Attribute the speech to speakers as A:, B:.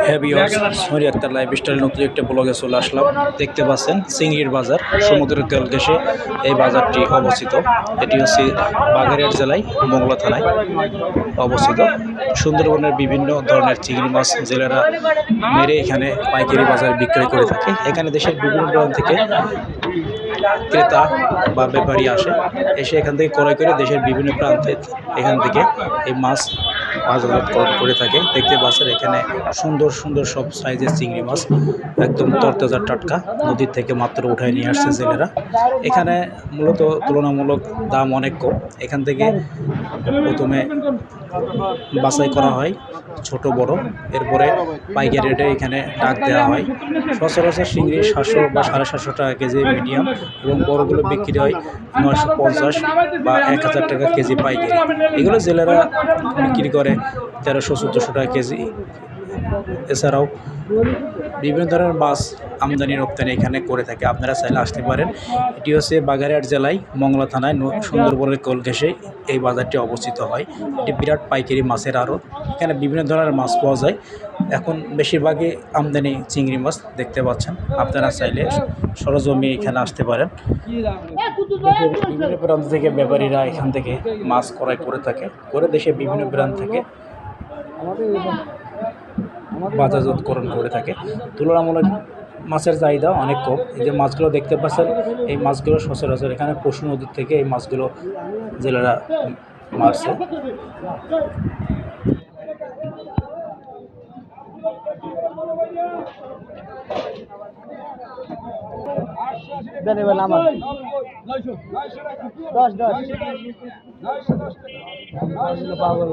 A: হ্যাঁ viewers, sorry Akter lifestyle নতুন একটা ব্লগে চলে আসলাম। দেখতে পাচ্ছেন চিংড়ির বাজার, সমুদ্রের তলদেশে এই বাজারটি অবস্থিত। এটি হচ্ছে বাগেরহাট জেলায় মংলা থানায় অবস্থিত। সুন্দরবনের বিভিন্ন ধরনের চিংড়ি মাছ জেলেরা মেরে এখানে পাইকারি বাজারে বিক্রয় করে থাকে। এখানে দেশের বিভিন্ন প্রান্ত থেকে ক্রেতা বা ব্যাপারী এসে এখান থেকে ক্রয় করে দেশের বিভিন্ন প্রান্তে এখান থেকে এই মাছ বাজারজাতকরণ করে থাকে। দেখতে পাচ্ছেন এখানে সুন্দর সুন্দর সব সাইজের চিংড়ি মাছ, একদম তরতাজা টাটকা, নদীর থেকে মাত্র উঠায় নিয়ে আসছে জেলেরা। এখানে মূলত তুলনামূলক দাম অনেক কম। এখান থেকে প্রথমে বাছাই করা হয় ছোট বড়, এরপরে পাইকারি রেটে এখানে ডাক দেওয়া হয়। সচরাচর চিংড়ি 700 বা 750 টাকা কেজি মিডিয়াম, এবং বড়গুলো বিক্রি হয় 950 বা 1000 টাকা কেজি পাইকারি। এগুলো জেলেরা বিক্রি করে 1300-1400 টাকা কেজি। এছাড়াও বিভিন্ন ধরনের মাছ আমদানি রপ্তানি এখানে করে থাকে। আপনারা চাইলে আসতে পারেন। এটি হচ্ছে বাগেরহাট জেলায় মংলা থানায় সুন্দরবনের কোল ঘেঁষে এই বাজারটি অবস্থিত হয়। এটি বিরাট পাইকারি মাছের আড়ত। এখানে বিভিন্ন ধরনের মাছ পাওয়া যায়। এখন বেশিরভাগই আমদানি চিংড়ি মাছ দেখতে পাচ্ছেন। আপনারা চাইলে সরজমিনে এখানে আসতে পারেন। বিভিন্ন প্রান্ত থেকে ব্যাপারীরা এখান থেকে মাছ ক্রয় করে থাকে, করে দেশের বিভিন্ন প্রান্ত থেকে বাজারজাতকরণ করে থাকে। তুলনামূলক মাছের চাহিদা অনেক কম। এই যে মাছগুলো দেখতে পাচ্ছেন, এই মাছগুলো সচরাচর এখানে পশু নদীর থেকে এই মাছগুলো জেলেরা মারছে। পাগল